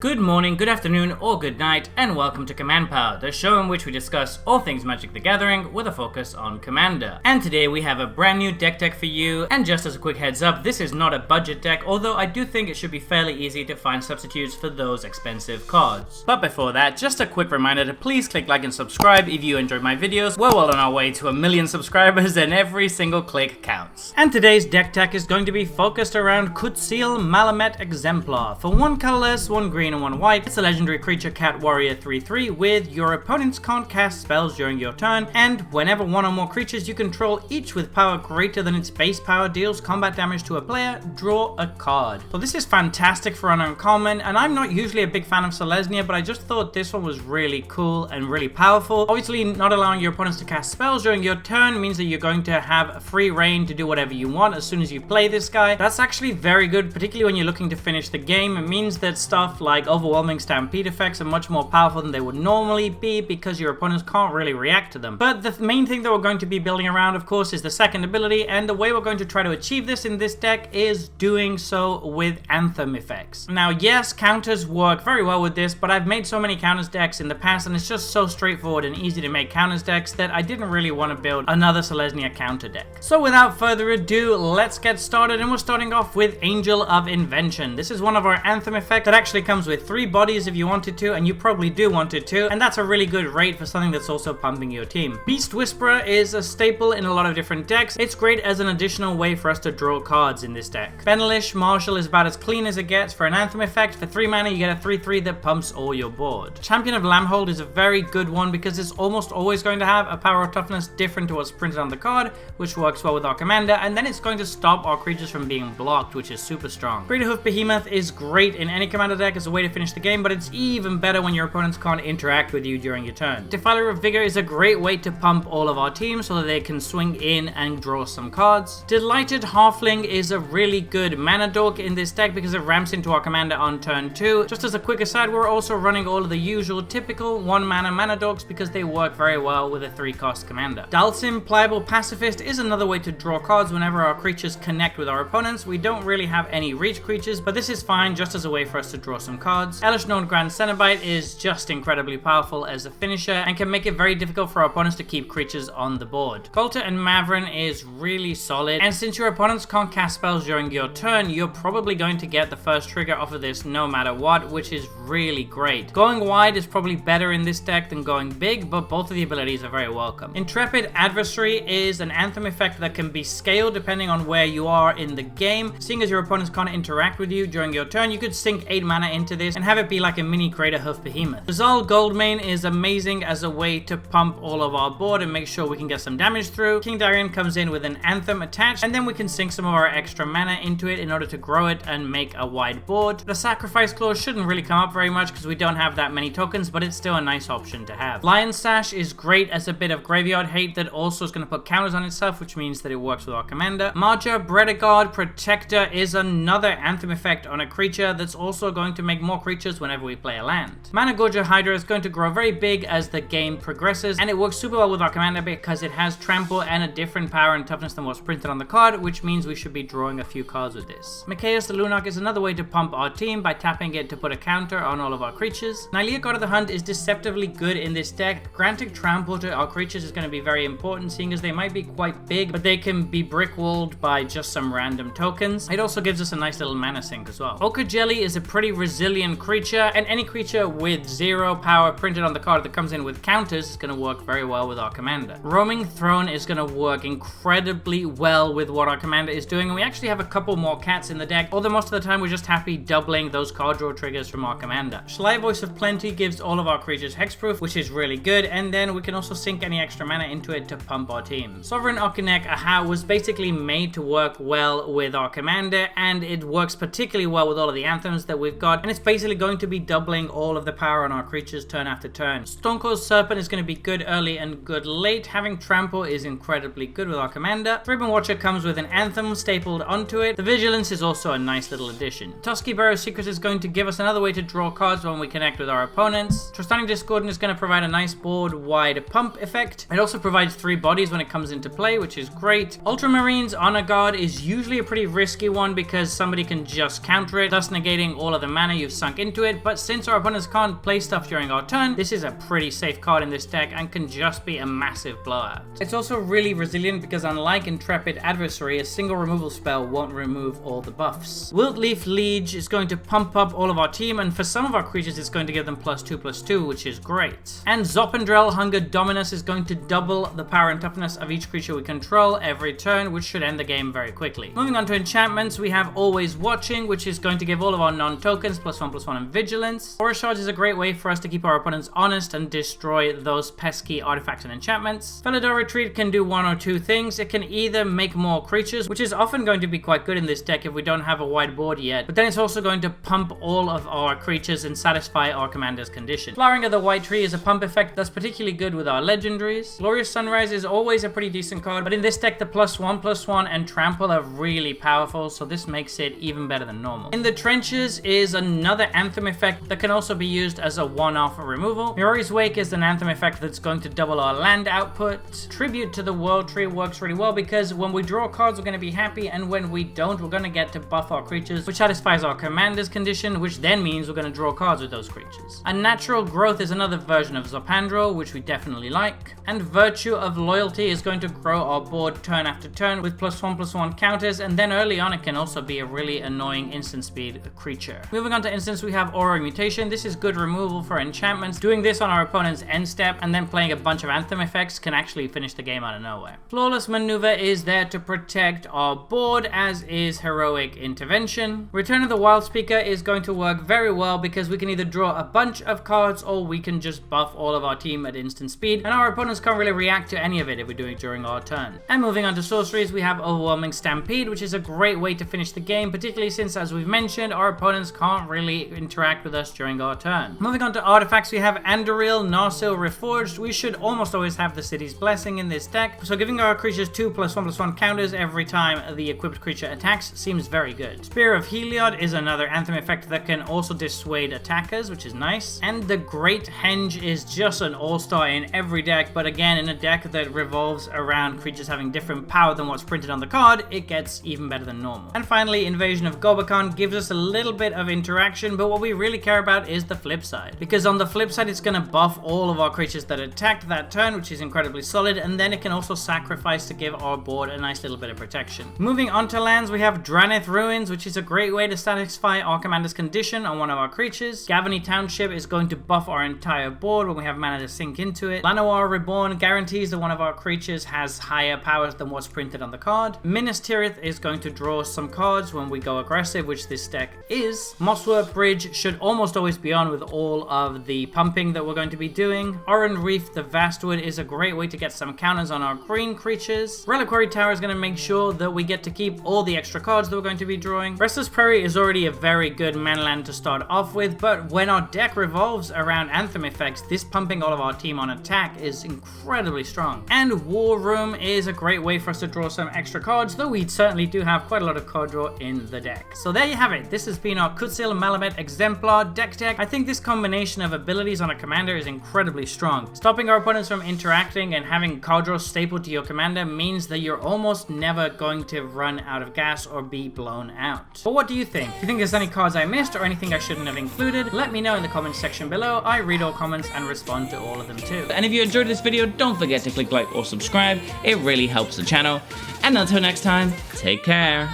Good morning, good afternoon, or good night, and welcome to Command Power, the show in which we discuss all things Magic the Gathering with a focus on Commander. And today we have a brand new deck for you, and just as a quick heads up, this is not a budget deck, although I do think it should be fairly easy to find substitutes for those expensive cards. But before that, just a quick reminder to please click like and subscribe if you enjoy my videos. We're well on our way to 1 million subscribers, and every single click counts. And today's deck is going to be focused around Kutzil Malamet Exemplar. For 1 colorless, 1 green, and 1 white, it's a legendary creature cat warrior 3/3 with your opponents can't cast spells during your turn, and whenever 1 or more creatures you control, each with power greater than its base power, deals combat damage to a player, draw a card. So this is fantastic for an uncommon, and I'm not usually a big fan of Selesnya, but I just thought this one was really cool and really powerful. Obviously, not allowing your opponents to cast spells during your turn means that you're going to have free reign to do whatever you want as soon as you play this guy. That's actually very good, particularly when you're looking to finish the game. It means that stuff like overwhelming stampede effects are much more powerful than they would normally be because your opponents can't really react to them. But the main thing that we're going to be building around, of course, is the second ability, and the way we're going to try to achieve this in this deck is doing so with Anthem effects. Now, yes, counters work very well with this, but I've made so many counters decks in the past, and it's just so straightforward and easy to make counters decks that I didn't really want to build another Selesnya counter deck. So without further ado, let's get started, and we're starting off with Angel of Invention. This is one of our Anthem effects that actually comes with 3 bodies if you wanted to, and you probably do want it to, and that's a really good rate for something that's also pumping your team. Beast Whisperer is a staple in a lot of different decks. It's great as an additional way for us to draw cards in this deck. Benelish Marshal is about as clean as it gets for an Anthem effect. For 3 mana, you get a 3/3 that pumps all your board. Champion of Lambhold is a very good one because it's almost always going to have a power of toughness different to what's printed on the card, which works well with our commander, and then it's going to stop our creatures from being blocked, which is super strong. Craterhoof Behemoth is great in any commander deck as a way to finish the game, but it's even better when your opponents can't interact with you during your turn. Defiler of Vigor is a great way to pump all of our teams so that they can swing in and draw some cards. Delighted Halfling is a really good mana dork in this deck because it ramps into our commander on turn 2. Just as a quick aside, we're also running all of the usual typical 1 mana dorks because they work very well with a 3-cost commander. Dalsim Pliable Pacifist is another way to draw cards whenever our creatures connect with our opponents. We don't really have any reach creatures, but this is fine just as a way for us to draw some cards. Elish Nord Grand Cenobite is just incredibly powerful as a finisher and can make it very difficult for our opponents to keep creatures on the board. Coulter and Mavrin is really solid, and since your opponents can't cast spells during your turn, you're probably going to get the first trigger off of this no matter what, which is really great. Going wide is probably better in this deck than going big, but both of the abilities are very welcome. Intrepid Adversary is an Anthem effect that can be scaled depending on where you are in the game. Seeing as your opponents can't interact with you during your turn, you could sink 8 mana into this and have it be like a mini Craterhoof Behemoth. Rizal Goldmane is amazing as a way to pump all of our board and make sure we can get some damage through. King Darian comes in with an Anthem attached, and then we can sink some of our extra mana into it in order to grow it and make a wide board. The Sacrifice Clause shouldn't really come up very much because we don't have that many tokens, but it's still a nice option to have. Lion Sash is great as a bit of graveyard hate that also is going to put counters on itself, which means that it works with our commander. Marja Bredegard Protector is another Anthem effect on a creature that's also going to make more creatures whenever we play a land. Mana Gorger Hydra is going to grow very big as the game progresses, and it works super well with our commander because it has trample and a different power and toughness than what's printed on the card, which means we should be drawing a few cards with this. Mikaeus the Lunarch is another way to pump our team by tapping it to put a counter on all of our creatures. Nylea God of the Hunt is deceptively good in this deck. Granting trample to our creatures is going to be very important, seeing as they might be quite big, but they can be brick walled by just some random tokens. It also gives us a nice little mana sink as well. Ochre Jelly is a pretty resilient creature, and any creature with 0 power printed on the card that comes in with counters is going to work very well with our commander. Roaming Throne is going to work incredibly well with what our commander is doing, and we actually have a couple more cats in the deck, although most of the time we're just happy doubling those card draw triggers from our commander. Sly Voice of Plenty gives all of our creatures hexproof, which is really good, and then we can also sink any extra mana into it to pump our team. Sovereign Okinek Aha was basically made to work well with our commander, and it works particularly well with all of the anthems that we've got, and it's basically going to be doubling all of the power on our creatures turn after turn. Stonecoil Serpent is going to be good early and good late. Having trample is incredibly good with our commander. Ribbon Watcher comes with an Anthem stapled onto it. The Vigilance is also a nice little addition. Tusky Barrow Secret is going to give us another way to draw draw cards when we connect with our opponents. Trostani Discordant is going to provide a nice board-wide pump effect. It also provides 3 bodies when it comes into play, which is great. Ultramarines Honor Guard is usually a pretty risky one because somebody can just counter it, thus negating all of the mana you've sunk into it, but since our opponents can't play stuff during our turn, this is a pretty safe card in this deck and can just be a massive blowout. It's also really resilient because unlike Intrepid Adversary, a single removal spell won't remove all the buffs. Wiltleaf Liege is going to pump up all of our team, and for some of our creatures it's going to give them +2/+2, which is great. And Zopendrel Hunger Dominus is going to double the power and toughness of each creature we control every turn, which should end the game very quickly. Moving on to enchantments, we have Always Watching, which is going to give all of our non-tokens +1/+1 in Vigilance. Aura Shards is a great way for us to keep our opponents honest and destroy those pesky artifacts and enchantments. Felidar Retreat can do one or two things. It can either make more creatures, which is often going to be quite good in this deck if we don't have a wide board yet, but then it's also going to pump all of our creatures and satisfy our commander's condition. Flowering of the White Tree is a pump effect that's particularly good with our legendaries. Glorious Sunrise is always a pretty decent card, but in this deck the +1/+1 and Trample are really powerful, so this makes it even better than normal. In the Trenches is another Anthem effect that can also be used as a one-off removal. Mirori's Wake is an Anthem effect that's going to double our land output. Tribute to the World Tree works really well because when we draw cards we're going to be happy, and when we don't we're going to get to buff our creatures, which satisfies our commander's condition, which then means we're going to draw cards with those creatures. Unnatural Growth is another version of Zopandrel, which we definitely like. And Virtue of Loyalty is going to grow our board turn after turn with +1/+1 counters, and then early on it can also be a really annoying instant speed creature. Moving on to instants, we have Aura Mutation. This is good removal for enchantments. Doing this on our opponent's end step and then playing a bunch of Anthem effects can actually finish the game out of nowhere. Flawless Maneuver is there to protect our board, as is Heroic Intervention. Return of the Wild Speaker is going to work very well because we can either draw a bunch of cards or we can just buff all of our team at instant speed, and our opponents can't really react to any of it if we do it during our turn. And moving on to sorceries, we have Overwhelming Stampede, which is a great way to finish the game, particularly since, as we've mentioned, our opponents can't really interact with us during our turn. Moving on to artifacts, we have Anduril, Narsil, Reforged. We should almost always have the City's Blessing in this deck, so giving our creatures 2 +1/+1 counters every time the equipped creature attacks seems very good. Spear of Heliod is another Anthem effect that can also dissuade attackers, which is nice. And the Great Henge is just an all-star in every deck, but again, in a deck that revolves around creatures having different power than what's printed on the card, it gets even better than normal. And finally, Invasion of Gobakhan gives us a little bit of interaction, but what we really care about is the flip side, because on the flip side it's going to buff all of our creatures that attacked that turn, which is incredibly solid, and then it can also sacrifice to give our board a nice little bit of protection. Moving on to lands, we have Draneth Ruins, which is a great way to satisfy our commander's condition on one of our creatures. Gavany Township is going to buff our entire board when we have mana to sink into it. Llanowar Reborn guarantees that one of our creatures has higher powers than what's printed on the card. Minas Tirith is going to draw some cards when we go aggressive, which this deck is. Mossworth Bridge should almost always be on with all of the pumping that we're going to be doing. Oran Reef the Vastwood is a great way to get some counters on our green creatures. Reliquary Tower is going to make sure that we get to keep all the extra cards that we're going to be drawing. Restless Prairie is already a very good mana land to start off with, but when our deck revolves around Anthem effects, this pumping all of our team on attack is incredibly strong. And War Room is a great way for us to draw some extra cards, though we certainly do have quite a lot of card draw in the deck. So there you have it. This has been our Kutzil Malamet Exemplar deck. I think this combination of abilities on a commander is incredibly strong. Stopping our opponents from interacting and having card draw stapled to your commander means that you're almost never going to run out of gas or be blown out. But what do you think? Do you think there's any cards I missed or anything I shouldn't have included? Let me know in the comments section below. I read all comments and respond to all of them too. And if you enjoyed this video, don't forget to click like or subscribe. It really helps the channel. And until next time, take care.